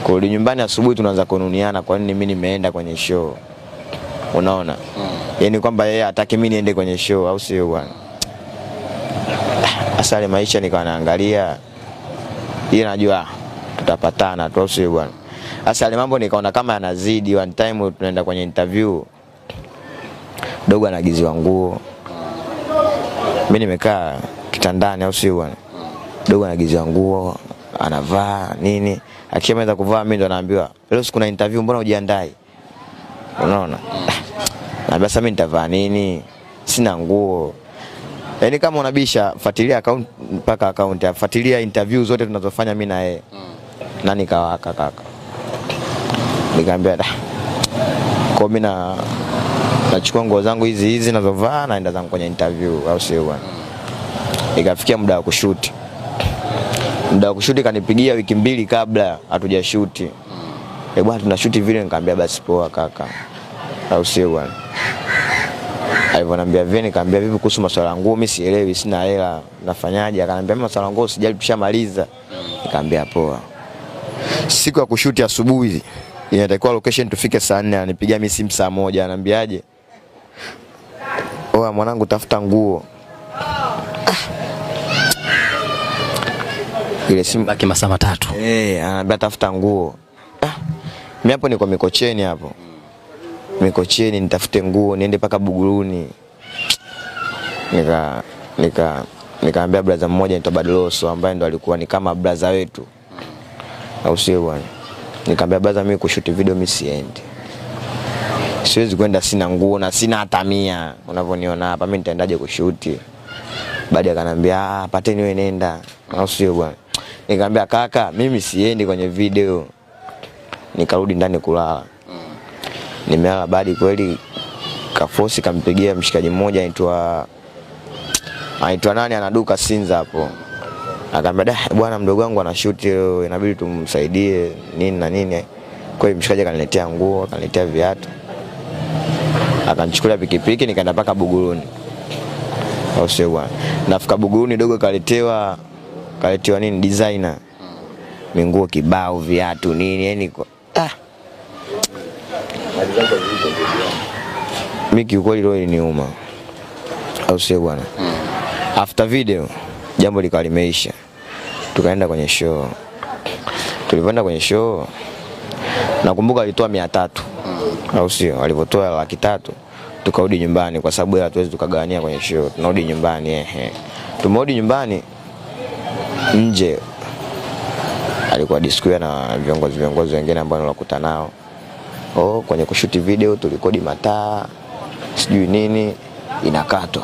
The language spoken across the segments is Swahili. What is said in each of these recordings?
Kurudi nyumbani asubuhi tunaanza kununiana kwa nini mimi nimeenda kwenye show. Unaona? Yaani kwamba yeye hataki mimi niende kwenye show au sio bwana. Asale maisha nikawa naangalia. Yeye najua tutapatana tu au sio bwana. Asale mambo nikaona kama yanazidi. One time tunaenda kwenye interview. Dogo anagiziwa nguo. Mimi nimekaa kitandani au sio bwana. Dogo anagiziwa nguo, anavaa nini? Akishaanza kuvaa mimi ndo naambiwa, "Leo siku na interview mbona hujiandai?" Unaona? Na basi mimi nitavaa nini? Sina nguo. Yaani kama unabisha, fuatilia account mpaka account, fuatilia interview zote tunazofanya mimi na yeye. Na nikawaka kaka. Nikamwambia, "Kwa mimi nachukua nguo zangu hizi ninazovaa naenda zangu kwenye interview au sio bwana." Ikafikia muda wa kushoot. Muda wa kushoot kanipigia wiki 2 kabla hatujashoot. Bwana tunashoot vile, nikamwambia basi poa kaka. Au sio bwana. Alivyoniambia vile nikamwambia vipi kuhusu masuala ya nguo, mimi sielewi, sina hela, nafanyaje? Akaniambia mimi masuala ya nguo sijali, tushamaliza. Nikamwambia poa. Siku ya kushoot asubuhi inatakiwa location tufike saa 4, anipigia mimi simu saa 1, ananiambiaje? "Oa mwanangu tafuta nguo." Ile simu baki masaa 3. Ananiambia tafuta nguo. Mimi hapo niko Mikocheni hapo. Mikocheni nitafute nguo niende paka Buguruni. Nikaambia brother mmoja anaitwa Badloso ambaye ndo alikuwa ni kama brother wetu. Au sio bwana? Nikamwambia brother mimi kushoot video mimi siendi. Siwezi kwenda sina nguo na sina hata 100. Unavyoniona hapa mimi nitaendaje kushoot? Baada akanambia pateni wewe nenda. Au sio bwana? Nikamwambia kaka mimi siendi kwenye video. Nikarudi ndani kulala. Nimelala baada kweli kafosi kampigia mshikaji mmoja anaitwa nani, anaduka Sinza hapo. Akamwambia bwana mdogo wangu ana shoot leo, inabidi tumsaidie nini na nini. Kwa hiyo mshikaji akaniletea nguo, akaniletea viatu. Akanichukulia pikipiki nikaenda paka Buguruni. Au sio bwana. Nafika Buguruni dogo kaletewa nini designer. Minguo kibao, viatu nini, yani mimi kiukweli leo iliniuma. Au sio bwana. After video jambo likawa limeisha. Tukaenda kwenye show. Tulipoenda kwenye show nakumbuka alitoa 300. Au sio? Alipotoa 300 tukarudi nyumbani kwa sababu hatuwezi tukagawania kwenye show. Tunarudi nyumbani Tumerudi nyumbani nje alikuwa Disquare na viongozi wengine ambao nilikuta nao. Kwenye kushoot video tulikodi mataa sijui nini inakatwa.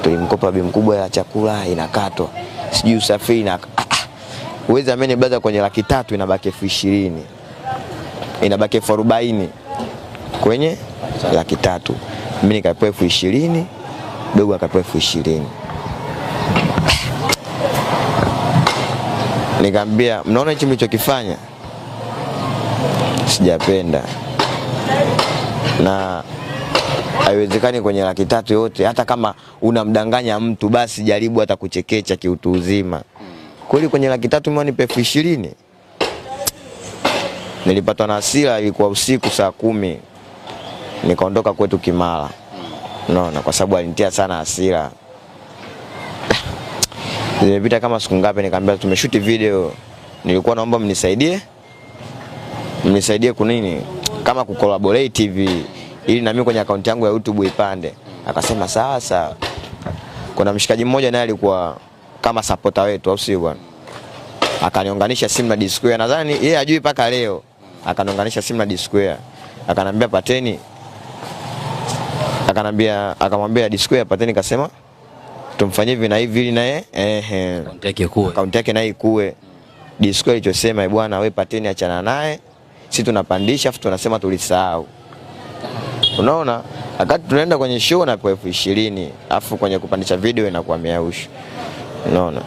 Tulimkopa bi mkubwa ya chakula inakatwa. Sijui usafiri na uwezi ameni blaza kwenye 300 inabaki 20,000. Inabaki 40,000 kwenye 300. Mimi nikapewa 20,000, dogo akapewa 20,000. Nikamwambia mnaona hichi mlichokifanya? Sijapenda. Na haiwezekani kwenye 300 yote, hata kama unamdanganya mtu basi jaribu hata kuchekecha kiutu uzima. Kweli kwenye 300 mimi nipe 20,000. Nilipatwa na hasira, ilikuwa usiku saa 10. Nikaondoka kwetu Kimara. Unaona, kwa sababu alinitia sana hasira. Zimepita kama siku ngapi nikamwambia tumeshoot video. Nilikuwa naomba mnisaidie. Mnisaidie kunini? Kama kucollaborate hivi ili na mimi kwenye account yangu ya YouTube ipande. Akasema sawa sawa. Kuna mshikaji mmoja naye alikuwa kama supporter wetu au sio bwana. Akaniunganisha simu na Disquare. Nadhani yeye ajui paka leo. Akaniunganisha simu na Disquare. Akanambia pateni. Akamwambia Disquare pateni, kasema tumfanyie hivi na hivi ili naye account yake naye ikue. Disquare ilichosema bwana wewe pateni achana naye. Sisi tunapandisha afu tunasema tulisahau. Unaona? Wakati tunaenda kwenye show na kwa 20,000, afu kwenye kupandisha video inakuwa 100. Unaona?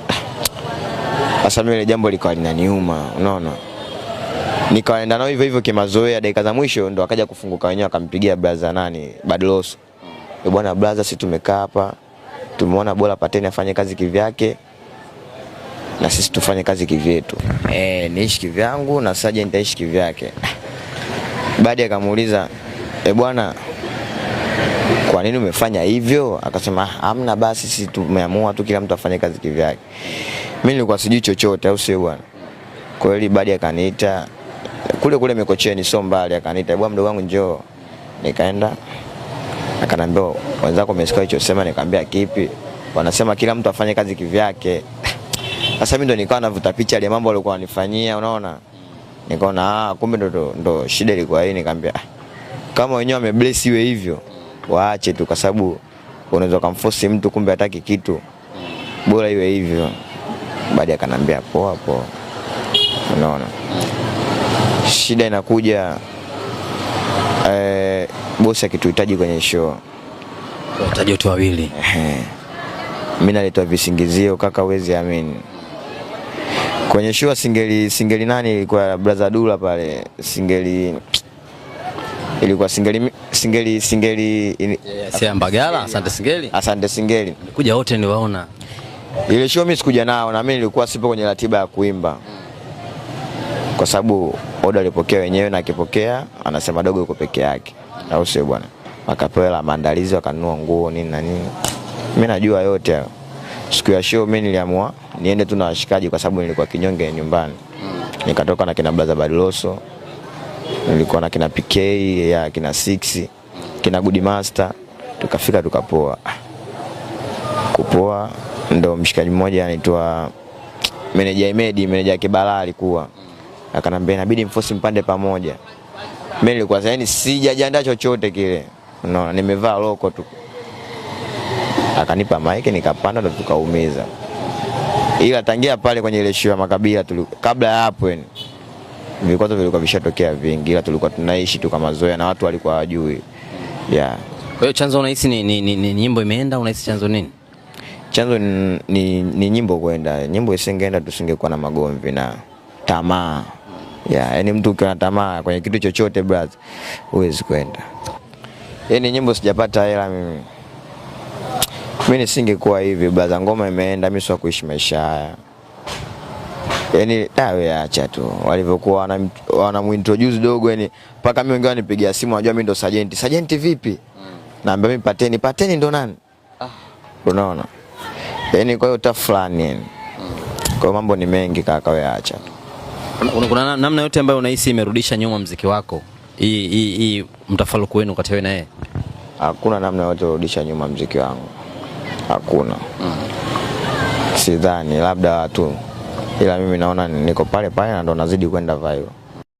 Sasa mimi ile jambo likawa linaniuma, unaona? Nikaenda nao hivyo hivyo kimazoea, dakika za mwisho ndo akaja kufunguka wenyewe, akampigia brother nani, Badloso. Bwana brother, sisi tumekaa hapa, tumeona bora pateni afanye kazi kivyake. na sisi tufanye kazi kivyetu. Niishi kivyangu na Sergeant aishi kivyake. Baadaye akamuuliza, bwana, kwa nini umefanya hivyo? Akasema hamna, basi sisi tumeamua tu kila mtu afanye kazi kivyake. Mimi nilikuwa sijui chochote, au sio bwana? Kweli baadaye akaniita kule Mikocheni, sio mbali, akaniita, bwana mdogo wangu njoo. Nikaenda, akanambia wenzako umesikia hicho sema? Nikamwambia kipi? Wanasema kila mtu afanye kazi kivyake. Sasa mimi ndo nikawa navuta picha ile mambo walikuwa wanifanyia, unaona? Nikaona kumbe ndo shida ilikuwa hii. Nikamwambia kama wenyewe wamebless iwe hivyo, waache tu, kwa sababu unaweza kumforce mtu kumbe hataki kitu, bora iwe hivyo. Baadaye akanambia poa, unaona? Shida inakuja bosi akituhitaji kwenye show, wataje watu wawili. Mimi nalitoa visingizio, kaka huwezi amini. Kwenye show singeli nani ilikuwa Brother Dula pale, ilikuwa singeli si Mbagala, Asante Singeli. Kuja wote ni waona. Ile show mimi sikuja nao, na mimi nilikuwa sipo kwenye ratiba ya kuimba. Kwa sababu order alipokea wenyewe, na akipokea anasema dogo yuko peke yake, au sio bwana? Wakapewa la maandalizi, wakanunua nguo nini na nini. Mimi najua yote hayo. Siku ya show mimi niliamua niende tu na washikaji, kwa sababu nilikuwa kinyonge nyumbani. Nikatoka na kina Blaza Badiloso, nilikuwa na kina PK, ya kina 6, kina Good Master, tukafika tukapoa. Kupoa ndo mshikaji mmoja anaitwa manager Kibala alikuwa akanambia inabidi mforce mpande pamoja. Mimi nilikuwa sasa sijajiandaa chochote kile, unaona, nimevaa loko tu. Akanipa mic nikapanda ndo tukaumiza. Ila tangia pale kwenye ile show ya makabila kabla ya hapo vilikuwa vishatokea vingi, ila tulikuwa tunaishi tu kama zoea na watu walikuwa hawajui. Kwa hiyo chanzo unahisi ni nyimbo imeenda, unahisi chanzo nini? Chanzo ni nyimbo kwenda. Nyimbo isingeenda tusingekuwa na magomvi na tamaa. Yaani mtu ukiwa na tamaa kwenye kitu chochote brother, huwezi kwenda. Yaani nyimbo sijapata hela mimi nisingekuwa hivi brother. Ngoma imeenda, mimi sio kuishi maisha haya. Yaani acha tu. Walivyokuwa wanamuintroduce dogo, yani mpaka mimi wengine wanipigia simu, wanajua mimi ndo Sergeant. Sergeant vipi? Naambia mimi Pateni ndo nani? Unaona? Yaani kwa hiyo tafulani yani. Kwa mambo ni mengi kaka, wewe acha. Kuna namna yote ambayo unahisi imerudisha nyuma muziki wako? Hii mtafaruku wenu kati wewe na yeye? Hakuna namna yote kurudisha nyuma muziki wangu. Hakuna. Sidhani, labda tu. Ila mimi naona niko pale na ndo nazidi kwenda viral.